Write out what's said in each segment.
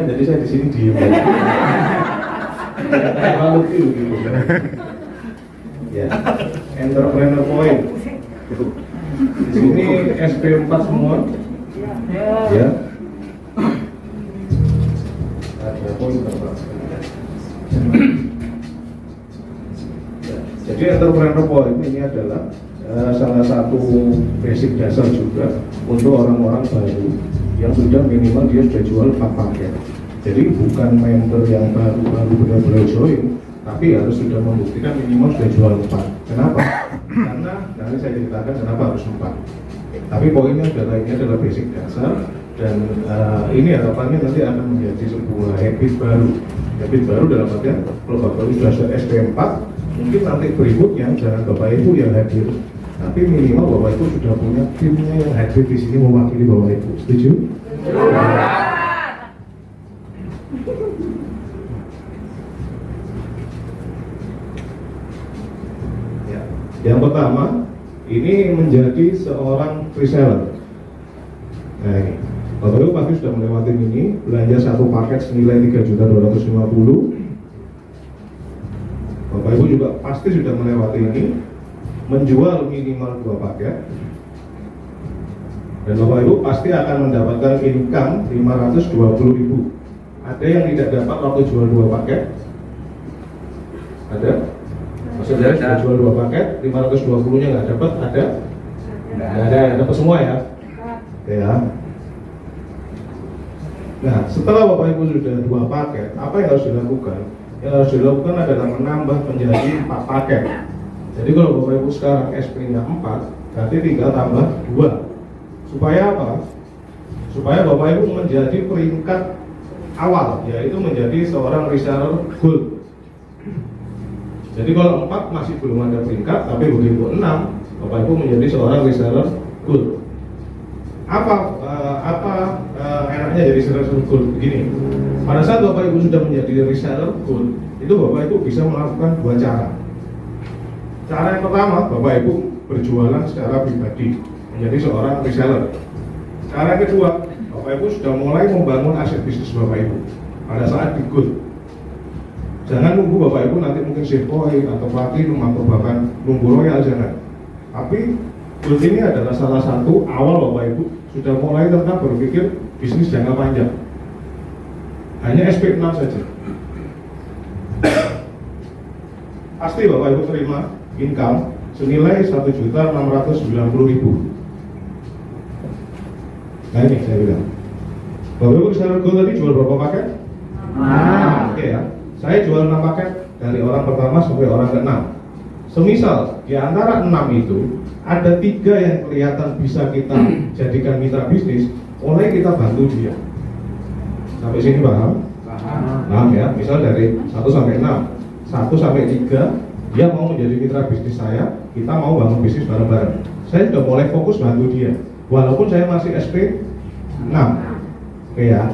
jadi saya di sini diem. Terlalu gitu. Ya, entrepreneur point. Di sini SP4 semua. Ya. Ada pointer Pak. Jadi entrepreneur point ini adalah salah satu basic dasar juga untuk orang-orang baru yang sudah minimal dia sudah jual 4 paket. Jadi bukan member yang baru benar-benar join, tapi harus sudah membuktikan minimal sudah jual 4. Kenapa? Karena nanti saya ceritakan kenapa harus 4. Tapi poinnya adalah ini adalah basic dasar dan ini harapannya nanti akan menjadi sebuah habit baru. Habit baru dalam artian kalau Bapak Ibu sudah SP4, mungkin nanti berikutnya jangan Bapak Ibu yang hadir, tapi minimal Bapak Ibu sudah punya timnya yang hadir di sini mewakili Bapak Ibu. Setuju? Ya. Yang pertama, ini menjadi seorang reseller. Nah ini, Bapak Ibu pasti sudah melewati ini, belanja satu paket senilai 3.250.000. Bapak Ibu juga pasti sudah melewati ini, menjual minimal 2 paket. Dan Bapak Ibu pasti akan mendapatkan income 520.000. Ada yang tidak dapat waktu jual 2 paket? Ada? Maksudnya sudah jual 2 paket, 520-nya nggak dapat? Ada? Nggak ada, dapat semua ya? Ya. Nah, setelah Bapak Ibu sudah 2 paket, apa yang harus dilakukan? Yang harus dilakukan adalah menambah menjadi 4 paket. Jadi kalau Bapak Ibu sekarang SP-nya 4, berarti tinggal tambah 2. Supaya apa? Supaya Bapak Ibu menjadi peringkat awal, yaitu menjadi seorang reseller gold. Jadi kalau 4 masih belum ada peringkat, tapi begitu 6, Bapak Ibu menjadi seorang reseller gold. Apa enaknya jadi reseller gold? Begini, pada saat Bapak Ibu sudah menjadi reseller gold, itu Bapak Ibu bisa melakukan 2 cara. Cara yang pertama, Bapak Ibu berjualan secara pribadi, menjadi seorang reseller. Cara yang kedua, Bapak Ibu sudah mulai membangun aset bisnis Bapak Ibu pada saat di gold. Jangan nunggu Bapak Ibu nanti mungkin Safepoint atau Platinum atau bahkan nunggu Royal, jangan. Tapi gold ini adalah salah satu awal Bapak Ibu sudah mulai tentang berpikir bisnis jangka panjang. Hanya SP6 saja. Pasti Bapak Ibu terima income senilai 1.690.000. Nah ini saya bilang, Bapak Ibu reseller gold tadi jual berapa paket? Oke ya, saya jual 6 paket dari orang pertama sampai orang ke-6. Semisal di antara 6 itu ada 3 yang kelihatan bisa kita jadikan mitra bisnis, mulai kita bantu dia. Sampai sini paham? Paham ya, misal dari 1 sampai 6, 1 sampai 3 dia mau menjadi mitra bisnis saya, kita mau bangun bisnis bareng-bareng. Saya sudah mulai fokus bantu dia, walaupun saya masih SP 6. Oke ya.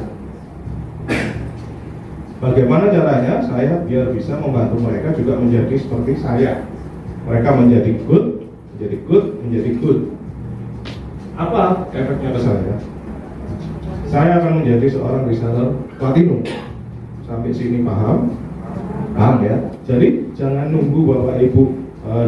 Bagaimana caranya saya biar bisa membantu mereka juga menjadi seperti saya. Mereka menjadi good, menjadi good, menjadi good. Apa efeknya ke saya? Saya akan menjadi seorang reseller platinum. Sampai sini paham? Paham ya? Jadi jangan nunggu Bapak Ibu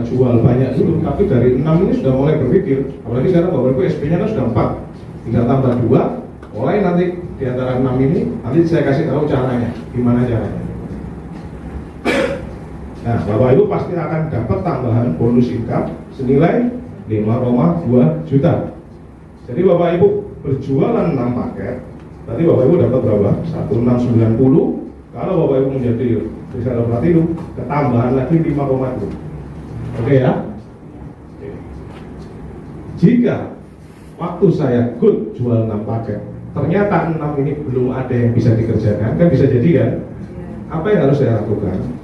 jual banyak dulu, tapi dari 6 ini sudah mulai berpikir. Apalagi sekarang Bapak Ibu SP-nya kan sudah 4, tinggal tambah 2. Mulai nanti di antara 6 ini, nanti saya kasih tahu caranya, gimana caranya. Nah, Bapak Ibu pasti akan dapat tambahan bonus income senilai 5,2 juta. Jadi Bapak Ibu berjualan 6 paket, berarti Bapak Ibu dapat berapa? 1.690. Kalau Bapak Ibu menjadi reseller platinum, ketambahan lagi 5,2. Oke ya? Jika waktu saya good jual 6 paket, ternyata 6 ini belum ada yang bisa dikerjakan, kan bisa jadi kan? Apa yang harus saya lakukan?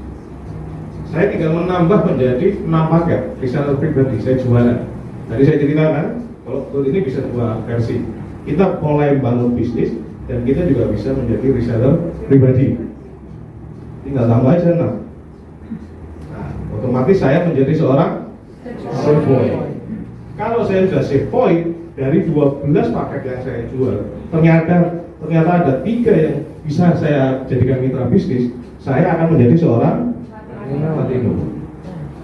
Saya tinggal menambah menjadi 6 paket reseller pribadi, saya jualan. Tadi saya ceritakan, kalau good ini bisa 2 versi. Kita mulai bangun bisnis, dan kita juga bisa menjadi reseller pribadi. Tinggal tambah aja 6. Nah, otomatis saya menjadi seorang Safepoint. Kalau saya sudah Safepoint, dari 12 paket yang saya jual, ternyata ternyata ada 3 yang bisa saya jadikan mitra bisnis, saya akan menjadi seorang Platinum.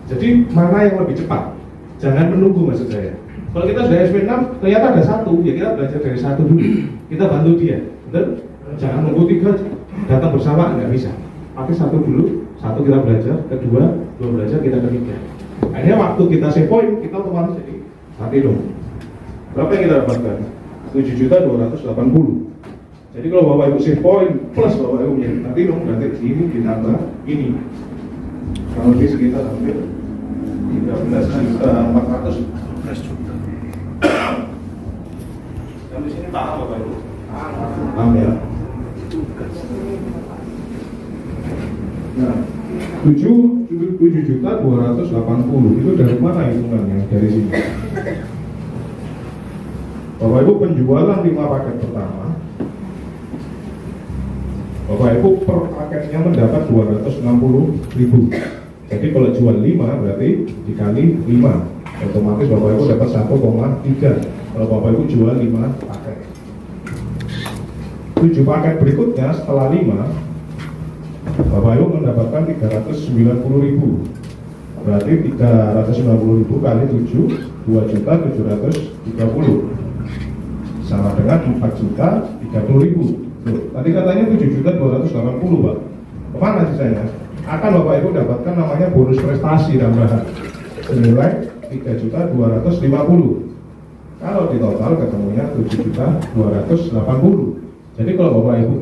Jadi mana yang lebih cepat? Jangan menunggu maksud saya. Kalau kita sudah SP6, ternyata ada 1, ya kita belajar dari 1 dulu. Kita bantu dia, betul? Jangan nunggu 3 datang bersama, nggak bisa. Pakai 1 dulu, 1 kita belajar, kedua, 2 belajar, kita ketiga. Akhirnya waktu kita save point, kita otomatis jadi Platinum. Berapa yang kita dapatkan? 7.280. Jadi kalau Bapak Ibu save point plus Bapak Ibu menjadi Platinum, berarti ini ditambah ini. Kalau lebih sekitar hampir 13.400. Yang di sini paham Bapak Ibu? Paham ya? Nah, 7.280 itu dari mana hitungannya? Dari sini. Bapak Ibu penjualan 5 paket pertama, Bapak Ibu per paketnya mendapat 260.000. Jadi kalau jual 5 berarti dikali 5, otomatis Bapak Ibu dapat 1,3. Kalau Bapak Ibu jual 5 paket. 7 paket berikutnya setelah 5, Bapak Ibu mendapatkan 390.000. Berarti 390.000 kali 7, 2.730.000 sama dengan 4.030.000. Tadi katanya 7.280, Pak. Kemana sisanya? Akan Bapak Ibu dapatkan namanya bonus prestasi tambahan senilai 3.250. Kalau di total ketemunya 7.280. Jadi kalau Bapak Ibu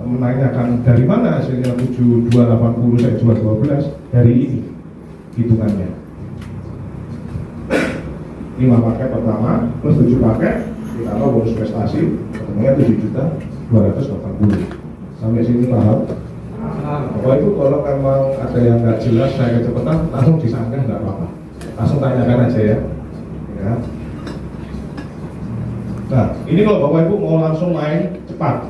menanyakan dari mana hasilnya 7.280 saya jual 12, dari ini hitungannya. 5 paket pertama plus 7 paket ditambah bonus prestasi ketemunya 7.280. Sampai sini paham? Bapak Ibu kalau memang ada yang nggak jelas saya kecepatan langsung disanggah nggak apa-apa, langsung tanyakan aja ya. Nah ini kalau Bapak Ibu mau langsung main cepat,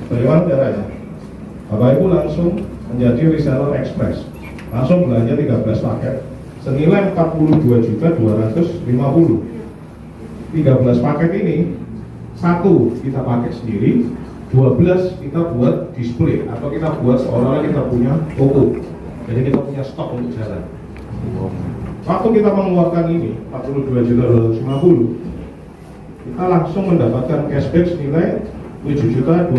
bagaimana caranya? Bapak Ibu langsung menjadi reseller express, langsung belanja 13 paket senilai 42.250. 13 paket ini, 1 kita pakai sendiri, 12 kita buat display atau kita buat seolah-olah kita punya toko. Jadi kita punya stok untuk jalan. Waktu kita mengeluarkan ini 42.250, kita langsung mendapatkan cashback senilai 7.280.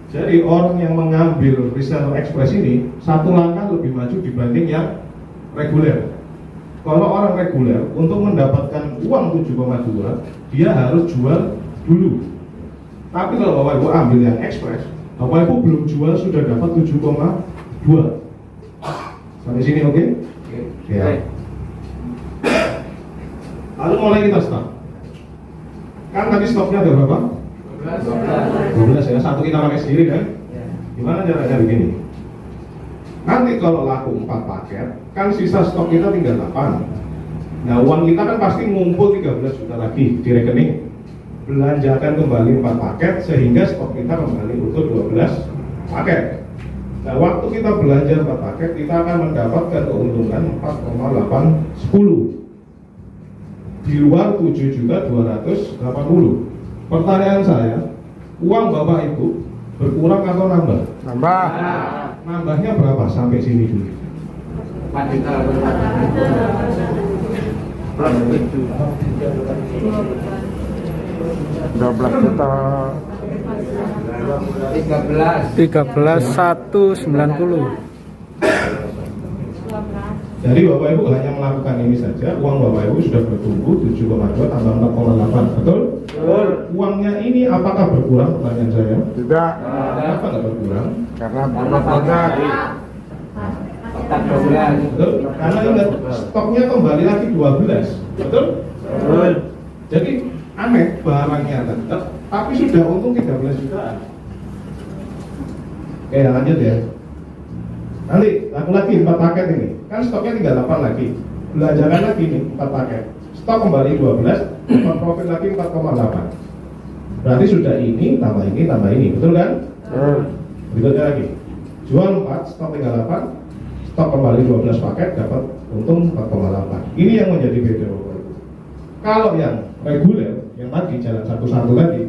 Jadi orang yang mengambil reseller express ini 1 langkah lebih maju dibanding yang reguler. Kalau orang reguler untuk mendapatkan uang 7,2 dia harus jual dulu. Tapi kalau Bapak Ibu ambil yang express, Bapak Ibu belum jual sudah dapat 7,2. Sampai sini oke? Ya. Lalu mulai kita start. Kan tadi stoknya ada berapa? 12 ya, 1 kita pakai sendiri kan? Gimana caranya begini? Nanti kalau laku 4 paket, kan sisa stok kita tinggal 8. Nah uang kita kan pasti ngumpul 13 juta lagi di rekening. Belanjakan kembali 4 paket sehingga stok kita kembali utuh 12 paket. Nah waktu kita belanja 4 paket, kita akan mendapatkan keuntungan 4,810 di luar 7.280. Pertanyaan saya, uang Bapak Ibu berkurang atau nambah? Nambah. Nambahnya berapa sampai sini dulu? 4 juta. 12 juta. 13.190. Jadi Bapak Ibu hanya melakukan ini saja, uang Bapak Ibu sudah bertumbuh 7,2 tambah 4,8, betul? Betul. Uangnya ini apakah berkurang? Pertanyaan saya. Tidak. Kenapa nggak berkurang? Karena banyak. Betul? Karena ingat stoknya kembali lagi 12, betul? Betul. Jadi aneh, barangnya tetap, tapi sudah untung 13 jutaan. Oke, lanjut ya. Nanti laku lagi 4 paket ini, kan stoknya tinggal 8 lagi. Belanjakan lagi nih 4 paket, stok kembali 12, dapat profit lagi 4,8. Berarti sudah ini, tambah ini, betul kan? Berikutnya lagi, jual 4, stok tinggal 8, stok kembali 12 paket, dapat untung 4,8. Ini yang menjadi beda Bapak Ibu. Kalau yang reguler, yang tadi jalan satu-satu tadi,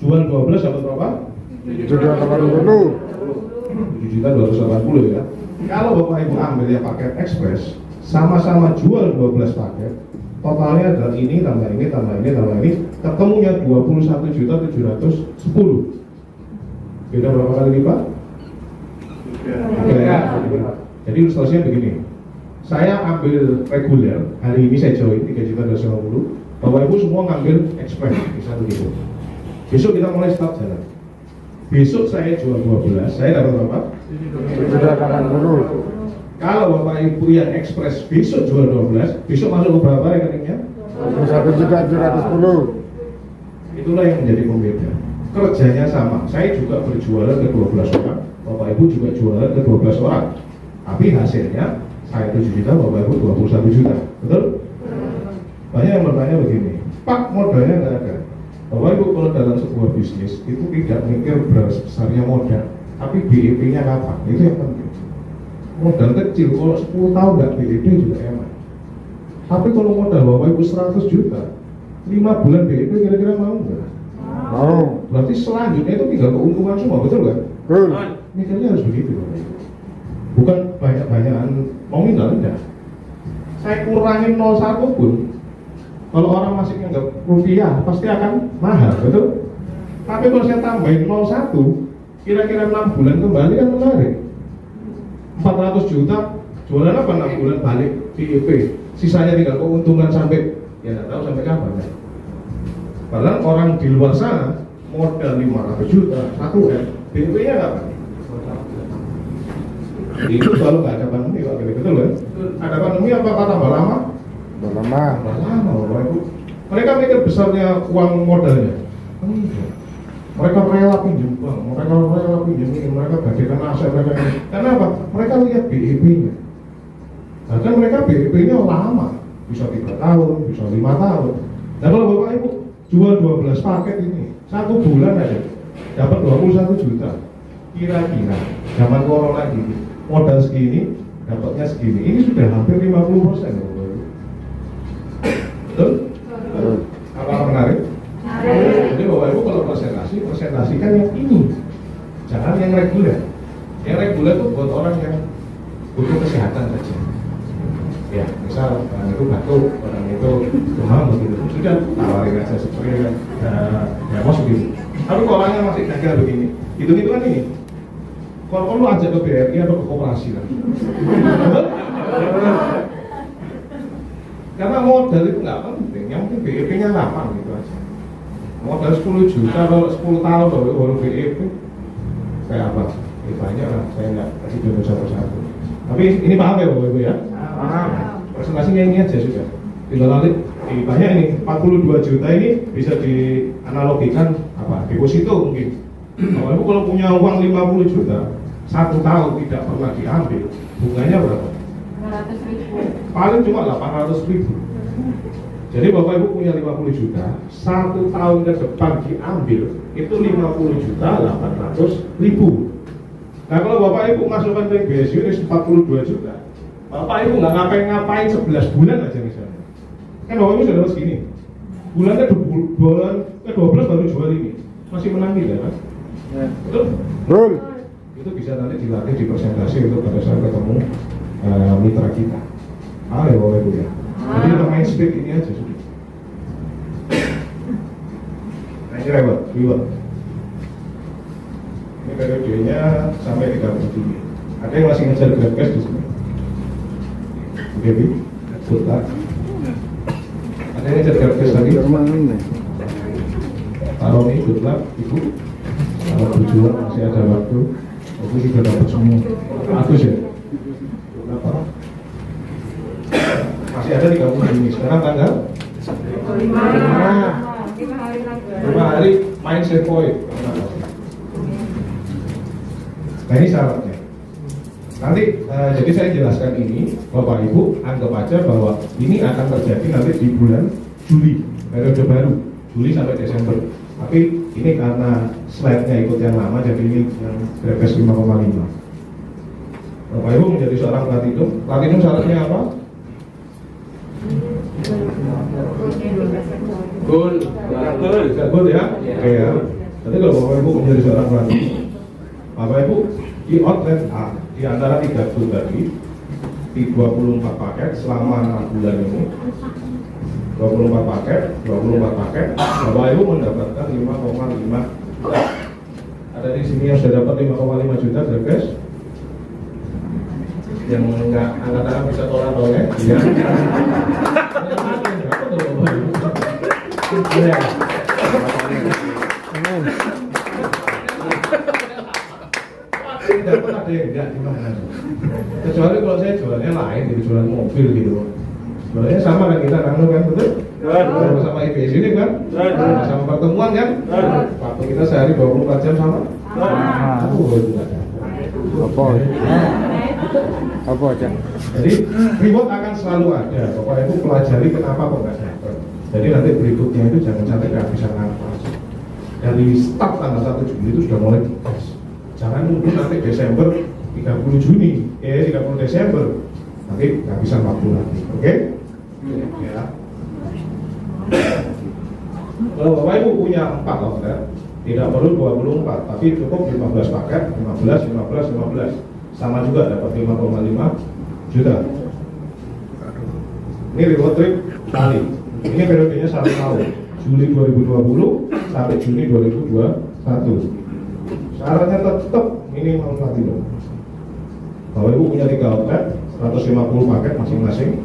jual 12 dapat berapa? 780. 7.280 ya. Kalau Bapak Ibu ambil yang paket ekspres, sama-sama jual 12 paket, totalnya adalah ini tambah ini tambah ini tambah ini, ketemunya 21.710. Beda berapa kali lipat? Ya. Jadi ilustrasinya begini. Saya ambil reguler, hari ini saya join 3.250. Bapak Ibu semua ngambil ekspres di satu gitu. Besok kita mulai start jalan. Besok saya jual 12, saya dapat berapa? 780. Kalau Bapak Ibu yang ekspres besok jual 12, besok masuk ke berapa rekeningnya? 21.710. Itulah yang menjadi pembeda. Kerjanya sama, saya juga berjualan ke 12 orang, Bapak Ibu juga jualan ke 12 orang. Tapi hasilnya, saya 7 juta, Bapak Ibu 21 juta. Betul? Banyak yang bertanya begini, Pak, modalnya nggak ada. Bapak Ibu kalau dalam sebuah bisnis itu tidak mikir besarnya modal, tapi BEP-nya kapan, itu yang penting. Modal kecil, kalau 10 tahun nggak BEP juga enak. Tapi kalau modal Bapak Ibu 100 juta, 5 bulan BEP kira-kira mau nggak? Mau. Berarti selanjutnya itu tinggal keuntungan semua, betul kan? Betul. Mikirnya harus begitu Bapak Ibu. Bukan banyak-banyakan nominal, enggak. Saya kurangin 01 pun, kalau orang masih nganggap rupiah pasti akan mahal, betul? Tapi kalau saya tambahin 01, kira-kira 6 bulan kembali kan menarik. 400 juta, jualan apa 6 bulan balik BEP, sisanya tinggal keuntungan sampai, ya nggak tahu sampai kapan ya. Padahal orang di luar sana modal 500 juta, 1M, BEP-nya kapan? Itu kalau nggak ada pandemi, Pak, betul kan? Ada pandemi apa tambah lama? Udah lama. Tambah lama, Bapak Ibu. Mereka mikir besarnya uang modalnya. Enggak. Mereka rela pinjam bank, mereka rela pinjam ini, mereka bagikan aset mereka ini. Karena apa? Mereka lihat BEP-nya. Bahkan mereka BEP-nya lama, bisa 3 tahun, bisa 5 tahun. Dan kalau Bapak Ibu jual 12 paket ini, 1 bulan aja dapat 21 juta. Kira-kira zaman corona gini, modal segini, dapatnya segini. Ini sudah hampir 50%. Betul? Apakah menarik? Jadi Bapak Ibu kalau presentasikan yang ini, jangan yang reguler. Yang reguler itu buat orang yang butuh kesehatan saja. Ya, misal orang itu batuk, orang itu demam begitu, sudah tawarin aja seperti ya mau begitu. Tapi kalau orangnya masih gagal begini, itu kan ini. Kalau lu ajak ke BRI atau ke koperasi lah. Karena modal itu nggak penting, yang penting BEP-nya 8 gitu aja. Modal 10 juta kalau 10 tahun baru BEP kayak apa? Banyak lah, saya nggak kasih contoh satu-satu. Tapi ini paham ya Bapak Ibu ya? Paham. Presentasinya ini aja sudah. Tinggal nanti banyak ini 42 juta ini bisa dianalogikan apa? Deposito mungkin. Bapak Ibu kalau punya uang 50 juta, 1 tahun tidak pernah diambil, bunganya berapa? 500.000. Paling cuma 800.000. Jadi Bapak Ibu punya 50 juta, 1 tahun ke depan diambil itu 50 juta 800.000. Nah kalau Bapak Ibu masukkan ke BSU ini 42 juta, Bapak Ibu nggak ngapain 11 bulan aja misalnya. Kan Bapak Ibu sudah dapat segini. Bulan ke-12 baru jual ini, masih menang tidak kan? Betul? Betul. Itu bisa nanti dilatih di presentasi untuk pada saat ketemu mitra kita. Ya Bapak Ibu ya. Jadi kita main speed ini aja sudah. Nah ini reward. Ini periodenya sampai 30 Juni. Ada yang masih ngejar grab cash di sini? Oke, Bi. Sudah. Ada yang ngejar grab cash lagi? Taruh ini, good luck, Ibu. Kalau berjuang masih ada waktu. Aku juga dapat semua. Bagus ya? Berapa? Masih ada 30 Juni. Sekarang tanggal? 5 hari main save point. Nah ini syaratnya. Nanti jadi saya jelaskan ini, Bapak Ibu anggap aja bahwa ini akan terjadi nanti di bulan Juli, periode baru, Juli sampai Desember. Tapi ini karena slide-nya ikut yang lama, jadi ini yang BPS 5,5. Bapak Ibu menjadi seorang platinum. Platinum syaratnya apa? Gold ya? Oke ya. Jadi kalau Bapak Ibu menjadi seorang pelatih, Bapak Ibu di outlet A di antara 3 booth tadi di 24 paket selama 6 bulan ini 24 paket Bapak Ibu mendapatkan 5,5 juta. Ada di sini yang sudah dapat 5,5 juta guys, yang enggak angkat tangan bisa tolak ya. Iya. Iya. Dapat ada yang enggak gimana? Kecuali kalau saya jualannya lain, jadi jualan mobil gitu. Jualannya sama kan kita kan betul? Sama IPS ini kan? Sama pertemuan kan? Waktu kita sehari 24 jam sama? Aku juga ada. Apa aja? Jadi reward akan selalu ada. Bapak Ibu pelajari kenapa kok nggak dapat. Jadi nanti berikutnya itu jangan sampai kehabisan nafas. Dari start tanggal 1 Juli itu sudah mulai dites. Jangan nunggu nanti Desember 30 Juni, 30 Desember nanti kehabisan waktu lagi. Oke? Ya. Kalau Bapak Ibu punya 4 outlet, tidak perlu 24, tapi cukup 15 paket, 15. Sama juga dapat 5,5 juta. Ini reward trip kali. Ini periodenya 1 tahun, Juli 2020 sampai Juni 2021. Syaratnya tetap minimal platinum. Bapak Ibu punya 3 outlet, 150 paket masing-masing.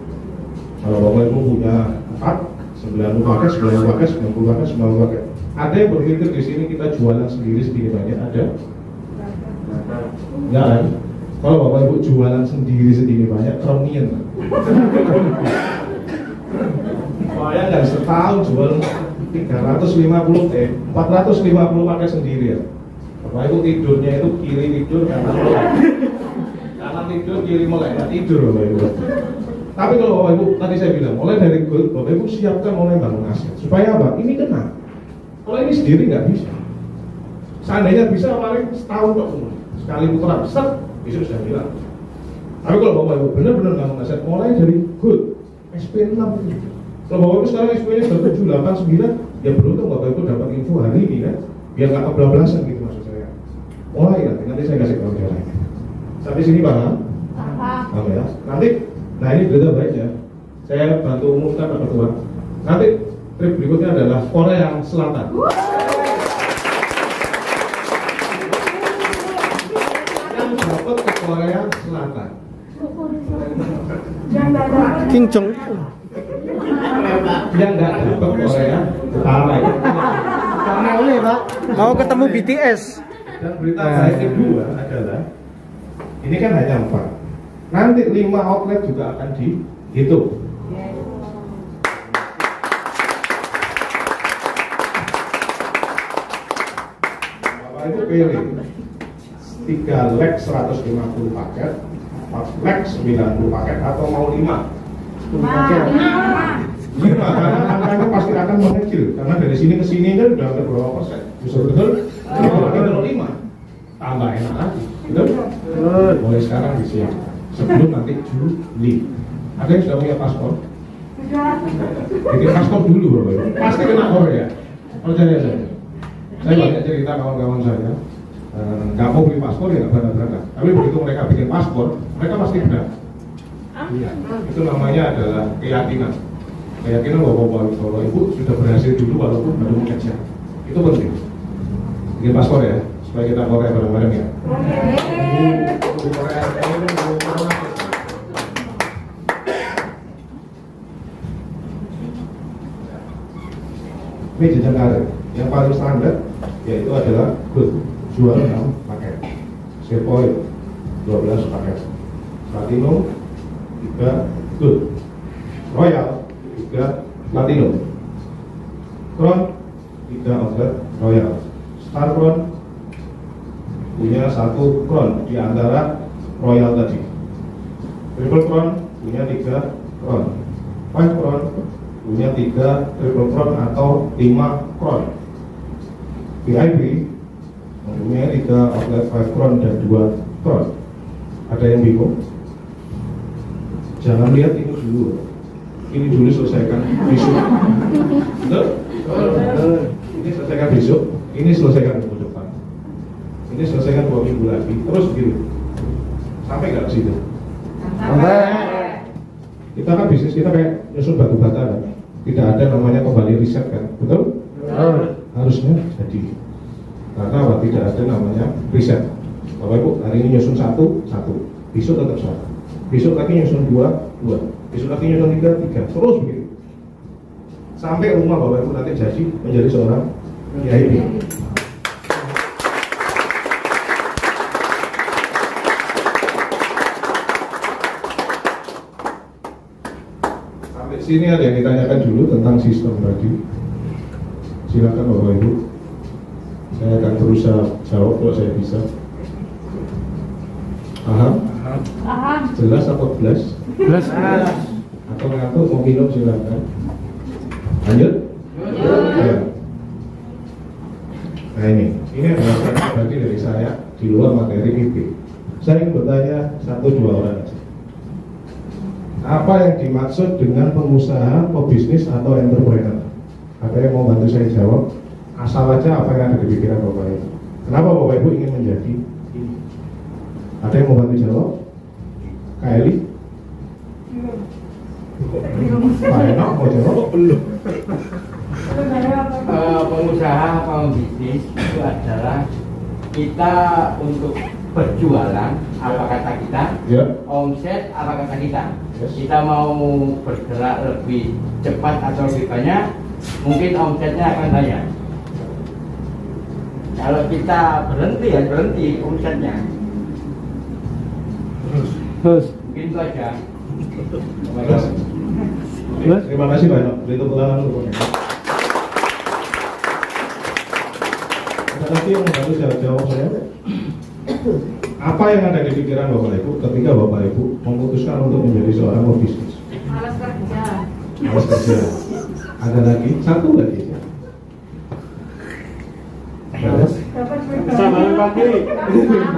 Kalau Bapak Ibu punya 4, 90 paket, 90 paket, 90 paket, 90 paket. Ada yang berpikir di sini kita jualan sendiri sedikit banyak, ada? Enggak kan? Kalau Bapak Ibu jualan sendiri sedikit banyak, kronian. Bayangkan setahun jual 450 paket sendiri ya. Bapak Ibu tidurnya itu kiri tidur kanan tidur kiri melek tidur Bapak Ibu. Tapi kalau Bapak Ibu tadi saya bilang mulai dari gold, Bapak Ibu siapkan mulai bangun aset. Supaya apa? Ini kena. Kalau ini sendiri nggak bisa. Seandainya bisa paling setahun kok semua. Sekali putaran set, besok sudah bilang. Tapi kalau Bapak Ibu benar-benar bangun aset mulai dari gold SP6. Kalau Bapak Ibu sekarang SP-nya sudah 7, 8, 9, ya beruntung Bapak Ibu dapat info hari ini kan. Biar nggak kebablasan gitu maksud saya. Mulai nanti saya kasih tahu caranya. Sampai sini paham? Paham ya. Nanti, nah ini berita baiknya. Saya bantu umumkan Pak Ketua. Nanti trip berikutnya adalah Korea Selatan. Yang dapat ke Korea Selatan. King Jong. Yang nggak dapat Korea Utara. Karena oleh Pak. Mau ketemu BTS. Dan berita baik kedua adalah ini kan hanya 4. Nanti 5 outlet juga akan dihitung. Bapak Ibu pilih 3 leg 150 paket, 4 leg 90 paket atau mau 5? 10 paket. 5 karena angkanya pasti akan mengecil karena dari sini ke sini kan udah berapa persen. Betul? Kalau 5 tambah enak lagi. Betul? Mulai sekarang disiap. Sebelum nanti Juli. Ada yang sudah punya paspor? Bikin paspor dulu Bapak Ibu. Pasti kena Korea. Percaya saya. Saya banyak cerita kawan-kawan saya. Nggak mau beli paspor ya nggak berangkat. Tapi begitu mereka bikin paspor, mereka pasti berangkat. Itu namanya adalah keyakinan. Keyakinan bahwa Ibu sudah berhasil dulu walaupun baru mengejar. Itu penting. Bikin paspor ya, supaya kita Korea bareng-bareng ya. Ini jenjang karir. Yang paling standar yaitu adalah gold, jual 6 paket, silver oil 12 paket, platinum 3 gold, royal 3 platinum, crown 3 outlet royal, star crown punya 1 crown di antara royal tadi, triple crown punya 3 crown, white crown punya 3 triple crown atau 5 crown, VIP mempunyai 3 outlet 5 crown dan 2 crown. Ada yang bingung? Jangan lihat ini dulu. Ini dulu selesaikan besok. Betul? Ini selesaikan besok. ini selesaikan minggu depan, ini selesaikan 2 minggu lagi, terus begitu. Sampai nggak ke situ? Sampai. Kita kan bisnis kita kayak nyusun batu bata kan, tidak ada namanya kembali riset kan, betul? Harusnya jadi, karena apa? Tidak ada namanya riset. Bapak Ibu hari ini nyusun satu, besok tetap satu, besok lagi nyusun dua, besok lagi nyusun tiga, terus begitu. Sampai rumah Bapak Ibu nanti jadi menjadi seorang kiai. Sampai sini ada yang ditanyakan dulu tentang sistem tadi. Silakan Bapak Ibu. Saya akan berusaha jawab kalau saya bisa. Paham? Jelas atau belas? Belas. Atau ngantuk mau minum silakan. Lanjut? Ya. Nah ini adalah pribadi dari saya di luar materi IP. Saya ingin bertanya 1-2 orang aja. Apa yang dimaksud dengan pengusaha, pebisnis atau entrepreneur? Ada yang mau bantu saya jawab? Asal aja apa yang ada di pikiran Bapak Ibu. Kenapa Bapak Ibu ingin menjadi ini? Ada yang mau bantu jawab? Kak Eli? Pak Enak mau jawab? Belum. Pengusaha pembisnis itu adalah kita untuk berjualan, apa kata kita, Ya. omset apa kata kita. Yes. Kita mau bergerak lebih cepat atau lebih banyak, mungkin omsetnya akan banyak. Kalau kita berhenti ya berhenti omsetnya. Terus. Mungkin itu aja. Terus. Oke, terima kasih banyak. Beri tepuk tangan untuk Bapak. Ada lagi yang harus saya jawab saya. Apa yang ada di pikiran Bapak Ibu ketika Bapak Ibu memutuskan untuk menjadi seorang pebisnis? Malas kerja. Malas kerja. Ada lagi? Satu lagi. Ada? Dapat Sama pagi.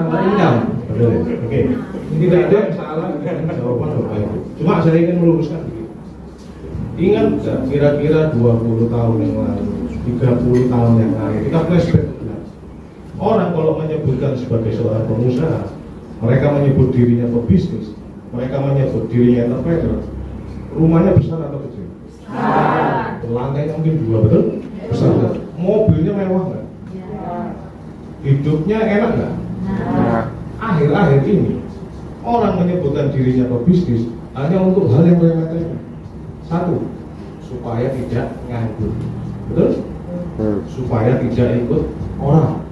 Income. Betul. Oke. Tidak ada yang salah dengan jawaban Bapak Ibu. Cuma saya ingin meluruskan begini. Ingat nggak kira-kira 20 tahun yang lalu, 30 tahun yang lalu, kita flashback. Orang kalau menyebutkan sebagai seorang pengusaha, mereka menyebut dirinya pebisnis, mereka menyebut dirinya entrepreneur. Rumahnya besar atau kecil? Besar. Lantainya mungkin 2, betul? Besar. Mobilnya mewah nggak? Hidupnya enak nggak? Akhir-akhir ini orang menyebutkan dirinya pebisnis hanya untuk hal yang remeh-temeh. Satu, supaya tidak nganggur, betul? Supaya tidak ikut orang,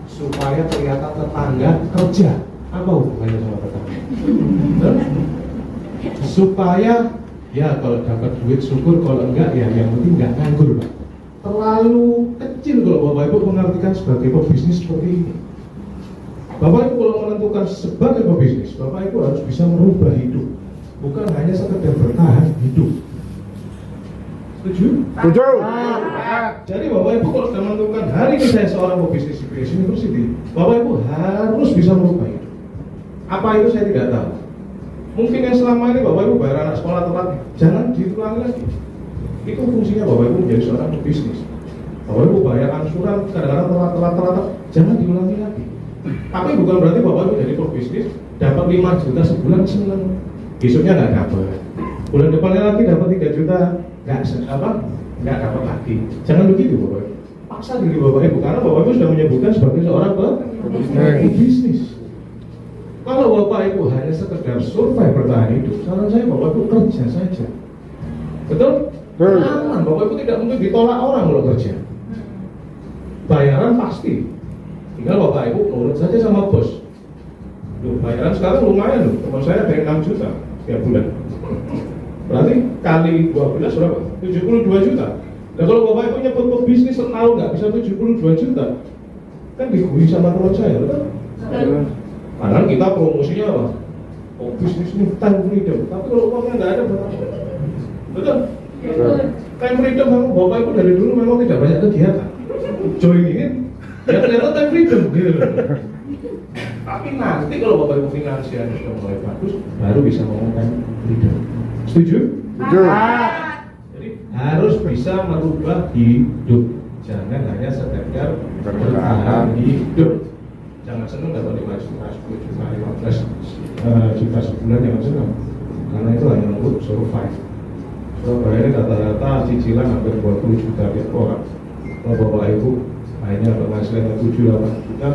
supaya kelihatan tetangga kerja. Apa hubungannya sama tetangga? Betul? Supaya ya kalau dapat duit syukur, kalau enggak ya yang penting nggak nganggur, Pak. Terlalu kecil kalau Bapak Ibu mengartikan sebagai pebisnis seperti ini. Bapak Ibu kalau menentukan sebagai pebisnis, Bapak Ibu harus bisa merubah hidup, bukan hanya sekedar bertahan hidup. Setuju? Setuju. Jadi Bapak Ibu kalau sudah menentukan hari ini saya seorang pebisnis di PS University, Bapak Ibu harus bisa merubah hidup. Apa itu saya tidak tahu. Mungkin yang selama ini Bapak Ibu bayar anak sekolah telat, jangan diulangi lagi. Itu fungsinya Bapak Ibu menjadi seorang pebisnis. Bapak Ibu bayar angsuran kadang-kadang telat, jangan diulangi lagi. Tapi bukan berarti Bapak Ibu jadi pebisnis dapat 5 juta sebulan senang, besoknya nggak dapat. Bulan depannya lagi dapat 3 juta, nggak dapat lagi. Jangan begitu Bapak Ibu. Paksa diri Bapak Ibu karena Bapak Ibu sudah menyebutkan sebagai seorang pebisnis. Kalau Bapak Ibu hanya sekedar survive bertahan hidup, saran saya Bapak Ibu kerja saja. Betul? Aman, Bapak Ibu tidak mungkin ditolak orang kalau kerja. Bayaran pasti. Tinggal Bapak Ibu nurut saja sama bos. Loh, bayaran sekarang lumayan loh. Teman saya ada yang 6 juta tiap bulan. Berarti kali 12 berapa? 72 juta. Nah kalau Bapak Ibu nyebut pebisnis setahun nggak bisa 72 juta, kan digui sama teman saya, betul? Padahal kita promosinya apa? Oh bisnis ini time freedom. Tapi kalau uangnya nggak ada, betul? Time freedom memang Bapak Ibu dari dulu memang tidak banyak kegiatan. Join ini, ya ternyata time freedom gitu. Tapi nanti kalau Bapak Ibu finansialnya sudah mulai bagus, baru bisa ngomong time freedom. Setuju? Setuju. Jadi harus bisa merubah hidup. Jangan hanya sekedar bertahan hidup. Jangan seneng dapat 5 juta, 10 juta, 15 juta sebulan, jangan seneng. Karena itu hanya untuk survive. Surabaya ini rata-rata cicilan hampir 20 juta tiap orang. Kalau bapak ibu hanya penghasilannya 7-8 juta,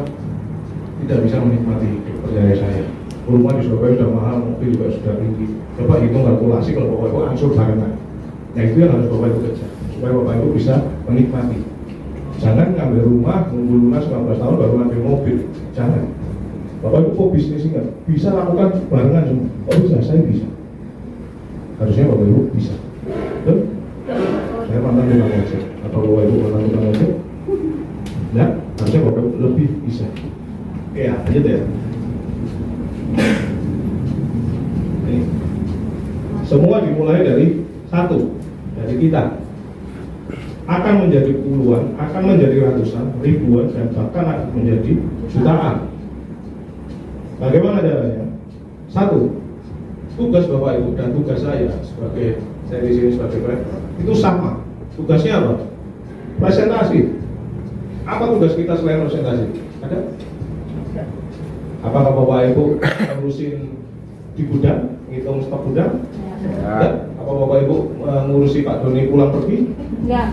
tidak bisa menikmati hidup, percaya saya. Rumah di Surabaya sudah mahal, mobil juga sudah tinggi. Coba hitung kalkulasi kalau bapak ibu angsur barengan. Nah itu yang harus bapak ibu kejar, supaya bapak ibu bisa menikmati. Jangan ngambil rumah, nunggu lunas 19 tahun baru ngambil mobil. Jangan. Bapak ibu kok bisnis ingat, bisa lakukan barengan semua. Oh bisa, saya bisa. Harusnya bapak ibu bisa. Betul? Saya mantan tukang ojek. Atau bapak ibu mantan tukang ojek? Ya, harusnya bapak ibu lebih bisa. Ya, lanjut ya. Ini. Semua dimulai dari satu, dari kita. Akan menjadi puluhan, akan menjadi ratusan, ribuan, dan bahkan akan menjadi jutaan. Bagaimana caranya? Satu, tugas bapak ibu dan tugas saya sebagai saya di sini sebagai rektor itu sama. Tugasnya apa? Presentasi. Apa tugas kita selain presentasi? Ada? Apakah bapak ibu ngurusin di gudang, ngitung stok gudang? Ya. Apa bapak ibu ngurusi Pak Doni pulang pergi? Enggak.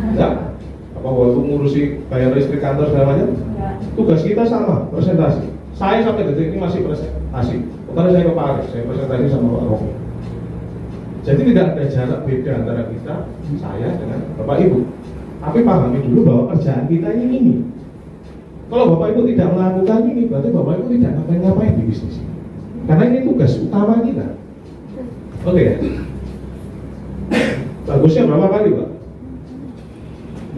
Apa bapak ibu ngurusi bayar listrik kantor segala macam? Tugas kita sama, presentasi. Saya sampai detik ini masih presentasi. Karena saya ke Paris, saya presentasi sama Pak Rocky. Jadi tidak ada jarak beda antara kita, saya dengan bapak ibu. Tapi pahami dulu bahwa kerjaan kita ini. Kalau bapak ibu tidak melakukan ini, berarti bapak ibu tidak ngapain-ngapain di bisnis. Karena ini tugas utama kita. Oke ya? Bagusnya berapa kali Pak?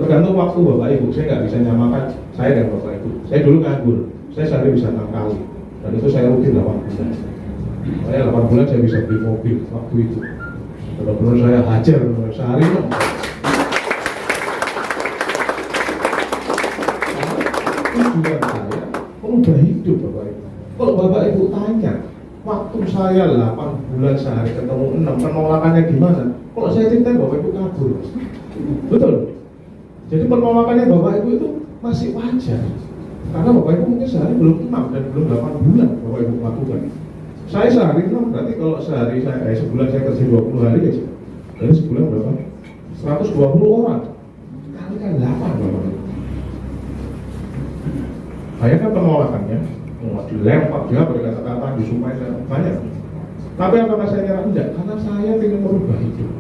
Tergantung waktu bapak ibu. Saya nggak bisa nyamakan saya dan bapak ibu. Saya dulu nganggur, saya sehari bisa 6 kali. Dan itu saya rutin 8 bulan. Saya 8 bulan saya bisa beli mobil waktu itu. Benar-benar saya hajar sehari itu. Tujuan saya merubah hidup bapak ibu. Kalau bapak ibu tanya, waktu saya 8 bulan sehari ketemu 6, penolakannya gimana? Kalau saya cerita bapak ibu kabur. Betul. Jadi penolakannya bapak ibu itu masih wajar. Karena bapak ibu mungkin sehari belum 6 dan belum 8 bulan bapak ibu lakukan. Saya sehari 6, berarti kalau sehari saya sebulan saya kerja 20 hari aja. Jadi sebulan berapa? 120 orang. Kalikan 8 bapak ibu. Bayangkan penolakannya, mau dilempar dia berkata-kata, disumpah banyak. Tapi apakah saya nyerah? Enggak, karena saya ingin merubah hidup.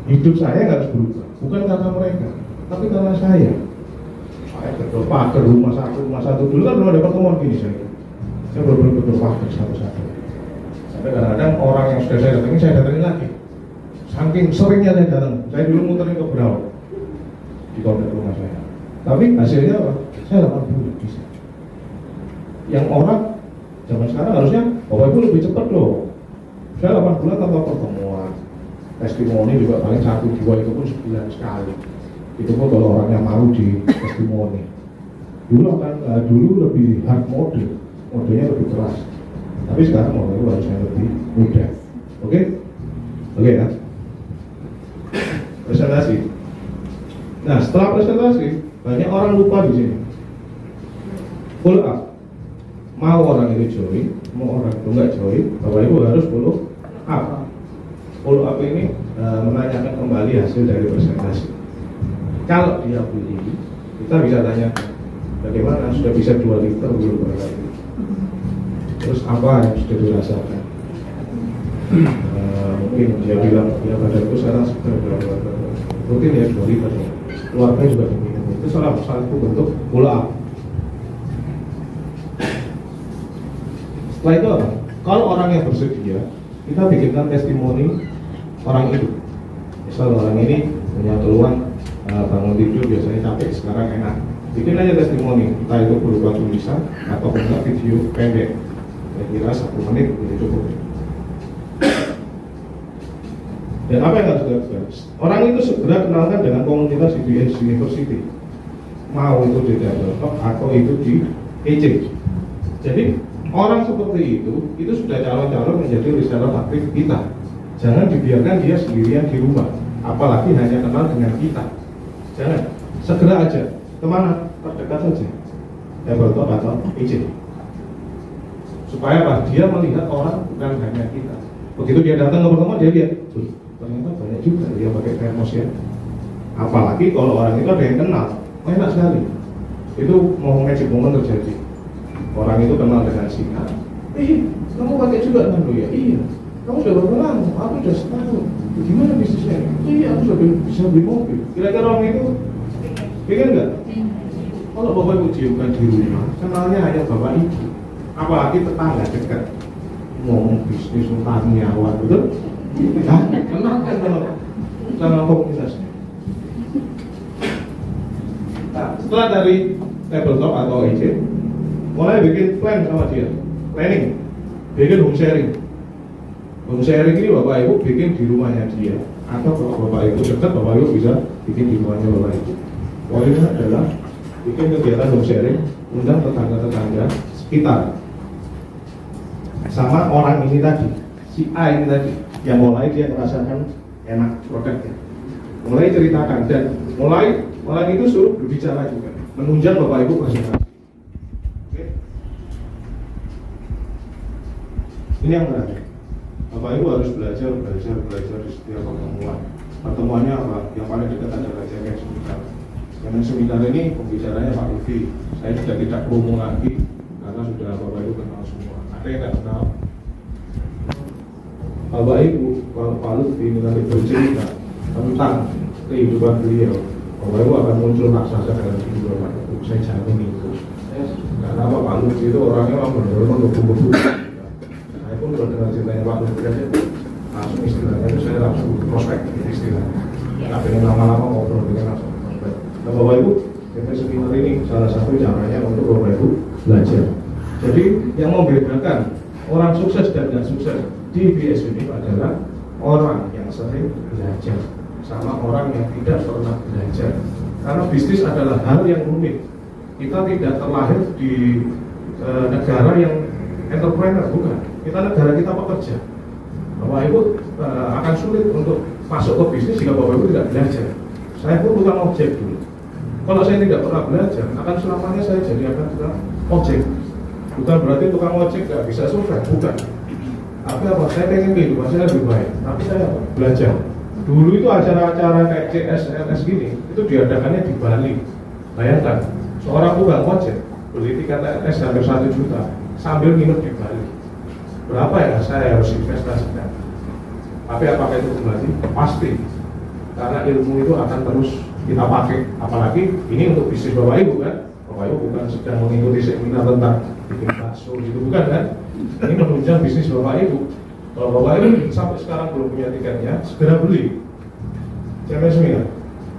Hidup saya harus berubah, bukan karena mereka, tapi karena saya. Saya berdoa ke rumah satu dulu kan belum ada pertemuan gini saya. Saya benar-benar berdoa ke satu-satu. Sampai kadang-kadang orang yang sudah saya datangin lagi. Saking seringnya saya datang, saya dulu muterin ke Berau di komplek rumah saya. Tapi hasilnya apa? Saya 8 bulan bisa. Yang orang zaman sekarang harusnya bapak ibu lebih cepat loh. Saya 8 bulan tanpa pertemuan. Testimoni juga paling 1-2 itu pun sebulan sekali. Itu pun kalau orangnya mau di testimoni. Dulu lebih hard mode, modenya lebih keras. Tapi sekarang modenya harusnya lebih mudah. Oke? Oke ya. Presentasi. Nah setelah presentasi banyak orang lupa di sini. Follow up. Mau orang itu join, mau orang itu nggak join, bapak ibu harus follow up. Follow up ini menanyakan kembali hasil dari presentasi. Kalau dia beli, kita bisa tanya bagaimana, sudah bisa 2 liter belum berapa itu. Terus apa yang sudah dirasakan? Mungkin dia bilang ya badanku sekarang sudah berapa rutin ya 2 liter. Keluarga juga diminum. Itu salah satu bentuk follow up. Setelah itu apa? Kalau orang yang bersedia, kita bikinkan testimoni orang itu. Misal orang ini punya keluhan bangun tidur biasanya capek, sekarang enak. Bikin aja testimoni, entah itu berupa tulisan atau enggak video pendek. Saya kira 1 menit itu cukup. Dan apa yang harus dilakukan? Orang itu segera kenalkan dengan komunitas di BS University. Mau itu di Develop atau itu di EC. Jadi orang seperti itu sudah calon-calon menjadi reseller aktif kita. Jangan dibiarkan dia sendirian di rumah, apalagi hanya kenal dengan kita. Jangan, segera aja kemana? Terdekat saja, tabletop atau izin. Supaya apa? Dia melihat orang bukan hanya kita. Begitu dia datang ke pertemuan, dia lihat, ternyata banyak juga dia pakai termos ya. Apalagi kalau orang itu ada yang kenal, enak sekali. Itu mau magic moment terjadi. Orang itu kenal dengan si A. Kamu pakai juga kan lo ya? Iya. Kamu sudah berapa lama? Aku sudah setahun. Gimana bisnisnya? Iya, aku sudah bisa beli mobil. Kira-kira orang itu pengen nggak? Kalau bapak ibu ciumkan di rumah, kenalnya hanya bapak ibu. Apalagi tetangga dekat. Ngomong bisnis utang nyawa, betul? Kenalkan sama komunitas. Nah, setelah dari tabletop atau EJ, mulai bikin plan sama dia, planning, bikin home sharing. Home sharing ini bapak ibu bikin di rumahnya dia, atau kalau bapak ibu dekat, bapak ibu bisa bikin di rumahnya bapak ibu. Poinnya adalah bikin kegiatan home sharing, undang tetangga-tetangga sekitar, sama orang ini tadi, si A ini tadi, yang mulai dia merasakan enak produknya, mulai ceritakan dan mulai itu suruh berbicara juga, menunjang bapak ibu presentasi. Oke. Ini yang terakhir, bapak ibu harus belajar di setiap pertemuan. Pertemuannya apa? Yang paling dekat adalah Cemen Seminar. Cemen Seminar ini pembicaranya Pak Lutfi. Saya sudah tidak promo lagi karena sudah bapak ibu kenal semua. Ada yang tidak kenal? Bapak ibu, kalau Pak Lutfi nanti bercerita tentang kehidupan beliau, bapak ibu akan muncul raksasa dalam kehidupan Pak Ibu. Saya jamin itu. Karena Pak Lutfi itu orangnya benar-benar menggebu-gebu. Saya pun sudah dengar ceritanya Pak Lutfi aja, langsung istilahnya itu saya langsung prospek istilahnya. Tapi lama-lama ngobrol dengan langsung prospek. Nah bapak ibu, Cemen Seminar ini salah satu caranya untuk bapak ibu belajar. Jadi yang membedakan orang sukses dan tidak sukses di BS ini adalah orang yang sering belajar sama orang yang tidak pernah belajar. Karena bisnis adalah hal yang rumit. Kita tidak terlahir di negara yang entrepreneur, bukan. Kita pekerja. Bapak Ibu akan sulit untuk masuk ke bisnis jika Bapak Ibu tidak belajar. Saya pun tukang ojek dulu. Kalau saya tidak pernah belajar, akan selamanya saya jadi akan tukang ojek. Bukan berarti tukang ojek nggak bisa sukses, bukan. Tapi apa? Saya pengen kehidupan saya lebih baik. Tapi saya belajar. Dulu itu acara-acara kayak CSLS gini, itu diadakannya di Bali. Bayangkan, seorang tukang ojek beli tiket TS hampir 1 juta sambil nginep di Bali. Berapa ya saya harus investasikan? Tapi apakah itu kembali? Pasti. Karena ilmu itu akan terus kita pakai. Apalagi ini untuk bisnis Bapak Ibu kan? Bapak Ibu bukan sedang mengikuti seminar tentang bikin bakso gitu, bukan kan? Ini menunjang bisnis Bapak Ibu. Kalau Bapak Ibu sampai sekarang belum punya tiketnya, segera beli. Cemen Seminar.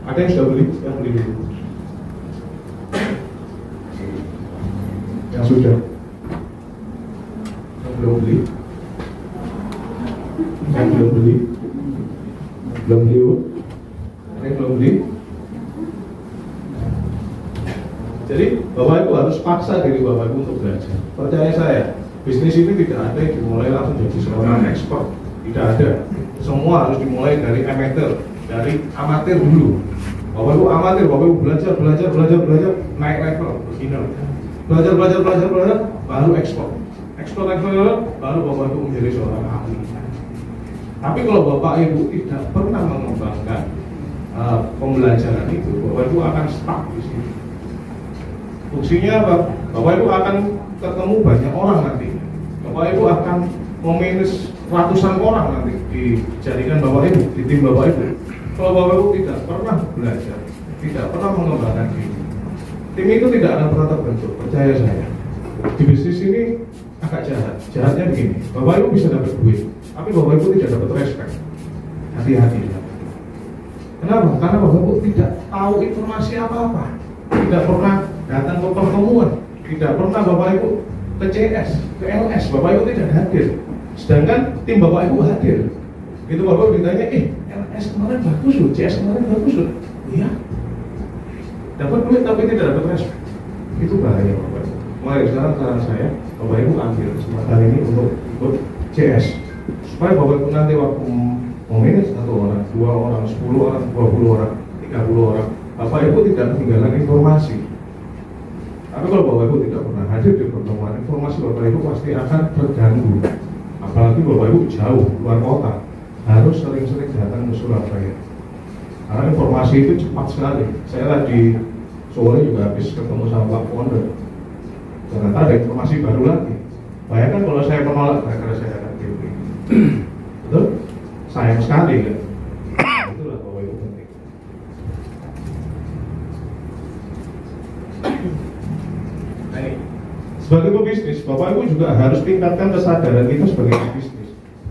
Ada yang sudah beli? Yang beli dulu. Yang sudah. Yang belum beli. Yang belum beli. Belum beli. Yang belum beli. Jadi Bapak Ibu harus paksa diri Bapak Ibu untuk belajar. Percaya saya, bisnis ini tidak ada yang dimulai langsung jadi seorang ekspor. Tidak ada. Semua harus dimulai dari amatir dulu. Bapak Ibu amatir, Bapak Ibu belajar, naik level, beginner. Belajar, baru ekspor, baru Bapak Ibu menjadi seorang ahli. Tapi kalau Bapak Ibu tidak pernah mengembangkan pembelajaran itu, Bapak Ibu akan stuck di sini. Fungsinya apa? Bapak Ibu akan ketemu banyak orang nanti. Bapak Ibu akan memanage ratusan orang nanti di jaringan Bapak Ibu, di tim Bapak Ibu. Kalau Bapak Ibu tidak pernah belajar, tidak pernah mengembangkan diri, tim itu tidak akan pernah terbentuk. Percaya saya. Di bisnis ini agak jahat. Jahatnya begini, Bapak Ibu bisa dapat duit, tapi Bapak Ibu tidak dapat respect. Hati-hati. Kenapa? Karena Bapak Ibu tidak tahu informasi apa-apa, tidak pernah datang ke pertemuan, tidak pernah Bapak Ibu ke CS, ke LS, Bapak Ibu tidak hadir. Sedangkan tim Bapak Ibu hadir. Itu Bapak Ibu ditanya, LS kemarin bagus loh, CS kemarin bagus loh. Iya. Dapat duit tapi tidak dapat respect. Itu bahaya Bapak Ibu. Mulai sekarang saran saya, Bapak Ibu ambil kesempatan ini untuk ikut CS. Supaya Bapak Ibu nanti waktu memanage 1 orang, 2 orang, 10 orang, 20 orang, 30 orang, Bapak Ibu tidak ketinggalan informasi. Tapi kalau Bapak Ibu tidak pernah hadir di pertemuan, informasi Bapak Ibu pasti akan terganggu. Apalagi Bapak Ibu jauh luar kota, harus sering-sering datang ke Surabaya. Karena informasi itu cepat sekali. Saya tadi sore juga habis ketemu sama Pak Founder. Ternyata ada informasi baru lagi. Bayangkan kalau saya menolak gara-gara saya akan DP. Betul? Sayang sekali kan? Itulah Bapak Ibu penting. Nah, ini. Sebagai pebisnis, Bapak Ibu juga harus tingkatkan kesadaran kita sebagai pebisnis.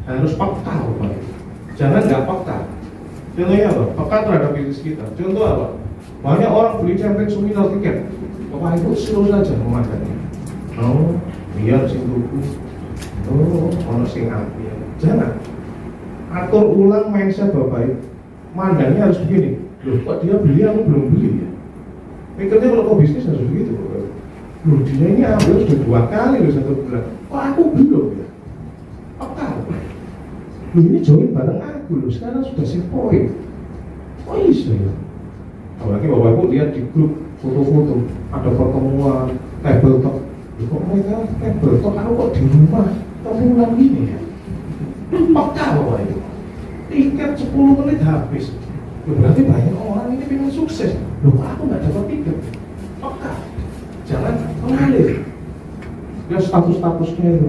Harus peka Bapak Ibu. Jangan nggak peka. Contohnya apa? Peka terhadap bisnis kita. Contoh apa? Banyak orang beli campaign seminar tiket. Bapak Ibu slow saja memandangnya. Oh, biar sing tuku. Oh, ono sing ambil. Jangan. Atur ulang mindset Bapak Ibu. Mandangnya harus begini. Loh, kok dia beli, aku belum beli ya? Mikirnya kalau kok bisnis harus begitu Bapak Ibu. Loh, dia ini ambil sudah 2 kali loh 1 bulan. Kok aku belum ya? Peka. Loh, ini join bareng aku loh. Sekarang sudah si poin. Oh iya ya. Apalagi Bapak Ibu lihat di grup foto-foto ada pertemuan tabletop. Kok mereka tabletop, aku kok di rumah temuan gini ya? Peka Bapak Ibu. Tiket 10 menit habis. Loh, berarti banyak orang ini pengen sukses. Loh, aku nggak dapat tiket. Peka. Jangan mengalir. Dia status-statusnya itu.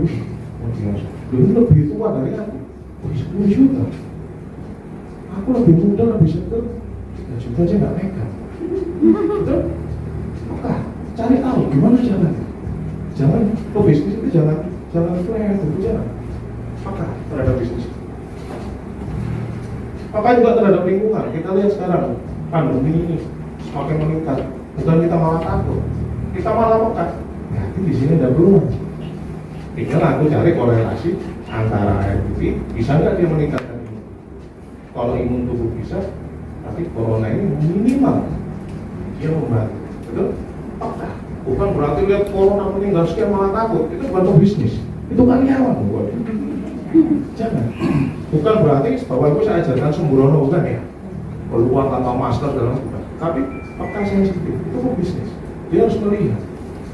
Loh, ini lebih tua dari aku. Oh, 10 juta. Aku lebih muda, lebih seger. 3 juta aja nggak megang. Betul? Maka cari tahu gimana caranya. Jangan bisnis itu jangan plan itu jangan. Maka terhadap bisnis. Maka juga terhadap lingkungan. Kita lihat sekarang pandemi ini semakin meningkat. Bukan kita malah takut, kita malah peka. Berarti di sini ada peluang. Tinggal aku cari korelasi antara air putih bisa nggak dia meningkatkan imun. Kalau imun tubuh bisa, tapi corona ini minimal dia membantu. Betul? Peka. Bukan berarti lihat corona meninggal sekian malah takut. Itu bukan bisnis, itu karyawan buat. Jangan. Bukan berarti Bapak Ibu saya ajarkan sembrono, bukan ya. Keluar tanpa masker dalam bukan. Tapi peka sensitif itu bisnis. Dia harus melihat.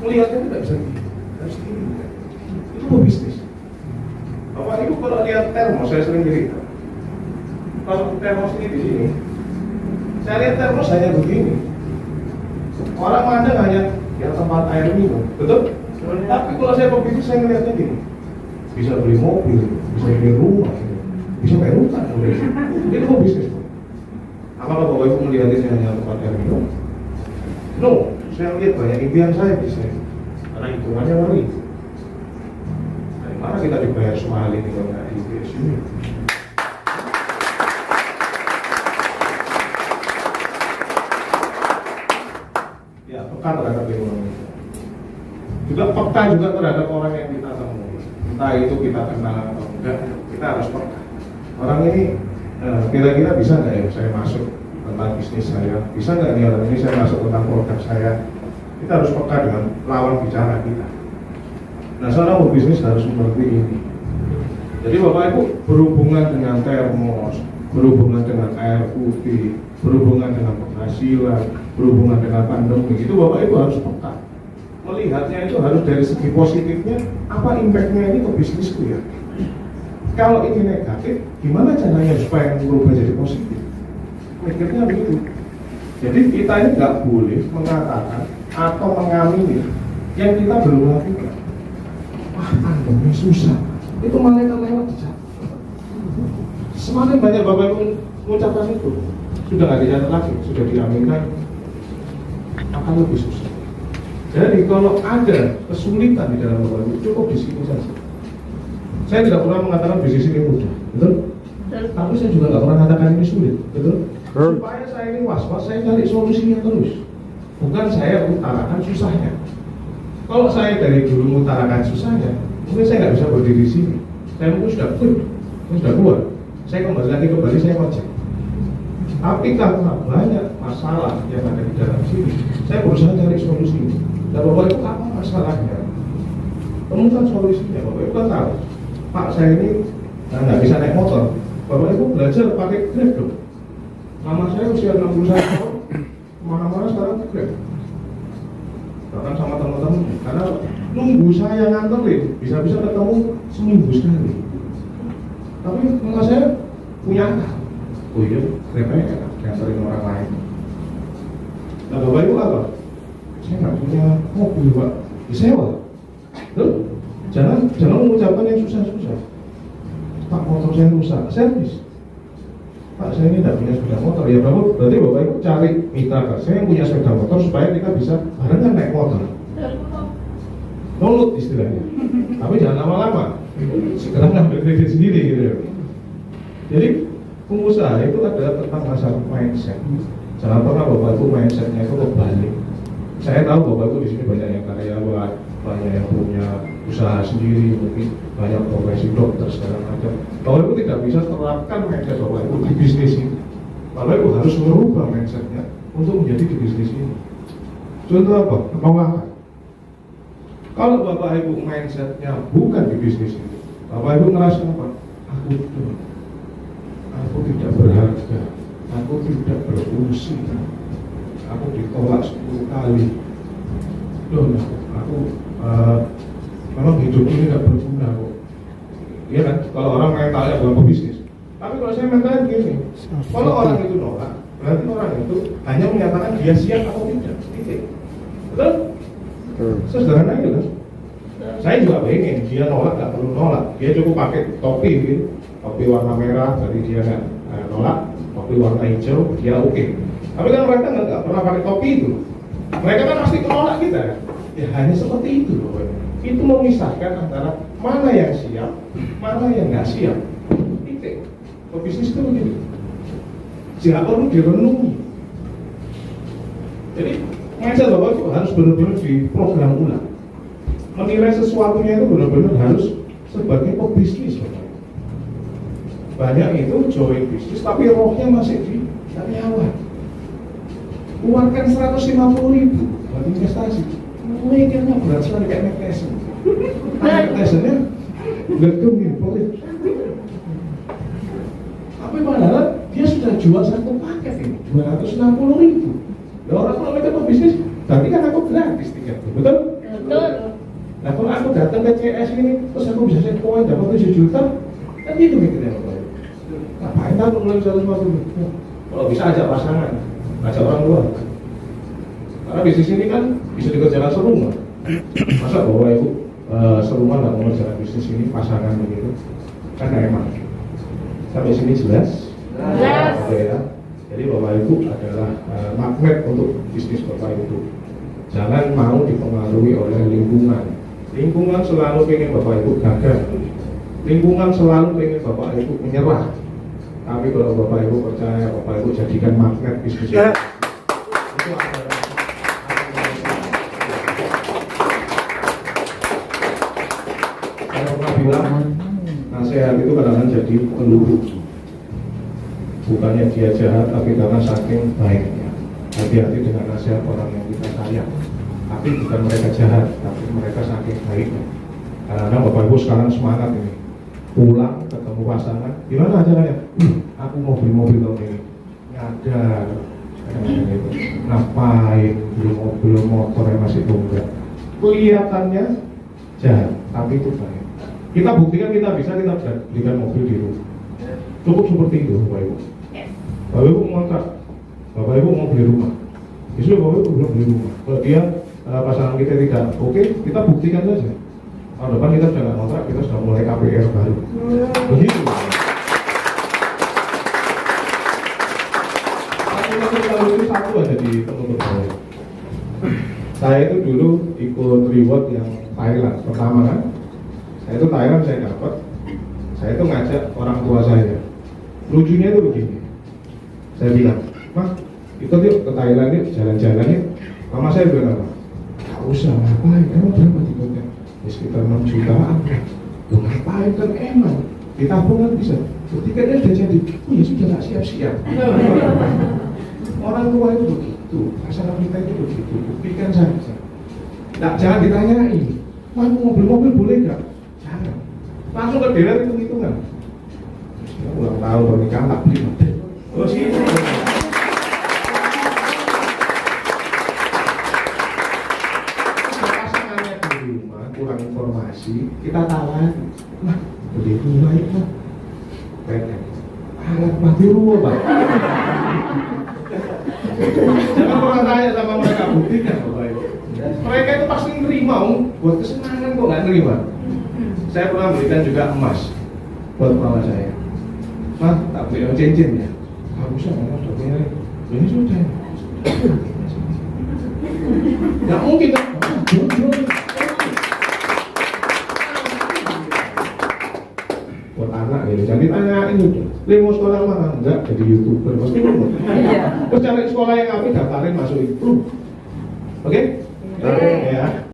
Melihatnya tidak bisa gini, harus gini. Itu bisnis. Bapak Ibu kalau lihat termos, saya sering cerita. Kalau termos ini di sini, saya lihat termos hanya begini. Orang mandang hanya ya tempat air minum, betul? Tapi kalau saya pebisnis saya ngeliatnya gini. Bisa beli mobil, bisa beli rumah, bisa bayar utang. Itu bisnis. Apakah Bapak Ibu melihat ini hanya tempat air minum? No, saya lihat banyak impian saya bisa. Karena hitungannya ngeri. Dari mana kita dibayar semahal ini kalau nggak IBS ini? Ya, peka terhadap lingkungan itu. Juga peka juga terhadap orang yang kita temui. Entah itu kita kenal atau enggak, kita harus peka. Orang ini kira-kira bisa nggak ya saya masuk tentang bisnis saya? Bisa nggak nih orang ini saya masuk tentang produk saya? Kita harus peka dengan lawan bicara kita. Nah, seorang berbisnis harus seperti ini. Jadi Bapak Ibu berhubungan dengan termos, berhubungan dengan air putih, berhubungan dengan penghasilan, berhubungan dengan pandemi, itu Bapak Ibu harus peka. Melihatnya itu harus dari segi positifnya, apa impactnya ini ke bisnisku ya. Kalau ini negatif, gimana caranya supaya berubah jadi positif? Mikirnya begitu. Jadi kita ini nggak boleh mengatakan atau mengamini yang kita belum lakukan. Wah, pandemi susah. Itu malaikat lewat dicatat. Semakin banyak Bapak Ibu mengucapkan itu, sudah nggak dicatat lagi, sudah diaminkan, akan lebih susah. Jadi kalau ada kesulitan di dalam Bapak Ibu, cukup di sini saja. Saya tidak pernah mengatakan bisnis ini mudah, betul? Tapi saya juga nggak pernah mengatakan ini sulit, betul? Supaya saya ini was-was, saya cari solusinya terus. Bukan saya utarakan susahnya. Kalau saya dari dulu mengutarakan susahnya, mungkin saya nggak bisa berdiri di sini. Saya mungkin sudah sudah keluar. Saya kembali lagi ke Bali, saya ngecek. Tapi karena banyak masalah yang ada di dalam sini, saya berusaha cari solusinya. Dan Bapak Ibu apa masalahnya? Temukan solusinya. Bapak Ibu kan tahu, Pak saya ini nggak bisa naik motor. Bapak Ibu belajar pakai Grab dong. Mama saya usia 61 tahun, Mana-mana sekarang Grab. Bahkan sama teman-teman, karena nunggu saya nganterin, bisa-bisa ketemu seminggu sekali. Tapi malah saya punya akal. Oh iya, Grab-nya enak, nganterin orang lain. Nah Bapak Ibu apa? Saya nggak punya mobil Pak, disewa. Loh, jangan mengucapkan yang susah-susah. Pak, motor saya rusak, servis. Pak, saya ini tidak punya sepeda motor. Ya berarti Bapak Ibu cari mitra kerja yang punya sepeda motor supaya kita bisa barengan naik motor. Nulut istilahnya. Tapi jangan lama-lama. Segera ngambil kredit sendiri gitu. Jadi pengusaha itu adalah tentang masalah mindset. Jangan pernah Bapak Ibu mindsetnya itu kebalik. Saya tahu Bapak Ibu di sini banyak yang karyawan, banyak yang punya usaha sendiri, mungkin banyak profesi dokter segala macam. Bapak Ibu tidak bisa terapkan mindset Bapak Ibu di bisnis ini. Bapak Ibu harus merubah mindsetnya untuk menjadi di bisnis ini. Contoh apa? Keuangan. Kalau Bapak Ibu mindsetnya bukan di bisnis ini, Bapak Ibu ngerasa apa? Aku tidak berharga, aku tidak berfungsi, aku ditolak 10 kali. Loh, aku memang hidup ini tidak berguna kok. Iya kan? Kalau orang mentalnya bukan pebisnis. Tapi kalau saya mentalnya begini, kalau orang itu nolak, berarti orang itu hanya menyatakan dia siap atau tidak. Titik. Betul? Sederhana itu kan? Saya juga pengen dia nolak, nggak perlu nolak. Dia cukup pakai topi gitu. Topi warna merah, jadi dia nggak nolak. Topi warna hijau, dia oke. Tapi kan mereka nggak pernah pakai topi itu. Mereka kan pasti menolak kita. Ya hanya seperti itu loh. Itu memisahkan antara mana yang siap, mana yang nggak siap. Titik. Pebisnis itu begini. Tidak perlu direnungi. Jadi mindset Bapak itu harus benar-benar diprogram ulang. Menilai sesuatunya itu benar-benar harus sebagai pebisnis. Banyak itu join bisnis tapi rohnya masih di karyawan. Keluarkan 150.000 buat investasi. Mikirnya berat sekali kayak Mike Tyson. Mike Tysonnya gedung nih, boleh. Tapi padahal dia sudah jual satu paket ini 260.000. Nah, orang kalau mereka pebisnis, berarti kan aku gratis tiketnya, betul? Betul. Nah kalau aku datang ke CS ini, terus aku bisa set poin dapat 7 juta, kan gitu mikirnya Bapak. Ngapain aku ngeluarin 150? Kalau bisa ajak pasangan, ajak orang luar. Karena bisnis ini kan bisa dikerjakan serumah. Masa Bapak Ibu serumah nggak mau mengerjakan bisnis ini pasangan begitu? Kan nggak enak. Sampai sini jelas? Jelas. Oke ya. Jadi Bapak Ibu adalah magnet untuk bisnis Bapak Ibu. Jangan mau dipengaruhi oleh lingkungan. Lingkungan selalu ingin Bapak Ibu gagal. Lingkungan selalu ingin Bapak Ibu menyerah. Tapi kalau Bapak Ibu percaya, Bapak Ibu jadikan magnet bisnis. Itu adalah saya pernah bilang, nasihat itu kadang-kadang jadi peluru. Bukannya dia jahat, tapi karena saking baiknya. Hati-hati dengan nasihat orang yang kita sayang. Tapi bukan mereka jahat, tapi mereka saking baiknya. Karena Bapak Ibu sekarang semangat ini. Pulang ketemu pasangan, gimana acaranya? Aku mau beli mobil tahun ini. Nyadar, gitu. Ngapain beli mobil motor yang masih tunggal? Kelihatannya jahat, tapi itu baik. Kita buktikan kita bisa belikan mobil di rumah. Cukup seperti itu, Bapak Ibu. Bapak Ibu ngontrak, Bapak Ibu mau beli rumah. Justru Bapak Ibu belum beli rumah. Kalau dia pasangan kita tidak oke, kita buktikan saja. Tahun depan kita sudah nggak ngontrak, kita sudah mulai KPR baru. Begitu. Kalau itu satu aja di penutup saya. Saya itu dulu ikut reward yang Thailand pertama kan. Saya itu Thailand saya dapat. Saya itu ngajak orang tua saya. Lucunya itu begini. Saya bilang, Mas, ikut yuk ke Thailand yuk, jalan-jalan yuk. Mama saya bilang apa? Gak usah, ngapain? Emang berapa tiketnya? Ya, sekitar 6 jutaan. Loh ngapain kan emang? Ditabung kan bisa. Tiketnya sudah jadi. Oh ya sudah gak siap-siap. Orang tua itu begitu. Masalah kita itu begitu. Buktikan saja. Nah, jangan ditanyai. Wah, mau mobil boleh gak? Jangan. Langsung ke dealer hitung-hitungan. Ulang tahun pernikahan tak beli mobil. Terus itu. kurang informasi, kita talan. Wah, gede pula itu. Pendek. Alat mati ruwa, Pak. Jangan pernah tanya sama mereka, buktikan Bapak Ibu. Mereka itu pasti nerima, buat kesenangan kok nggak nerima. Saya pernah berikan juga emas buat mama saya. Mah, tak beli cincin ya. Aku sama udah punya. Ini sudah. Nggak mungkin kan? Buat anak gitu, jadi tanyain itu. Mau sekolah mana? Enggak, jadi YouTuber pasti mau. Terus cari sekolah yang apik, daftarin masuk itu. Oke? Ya.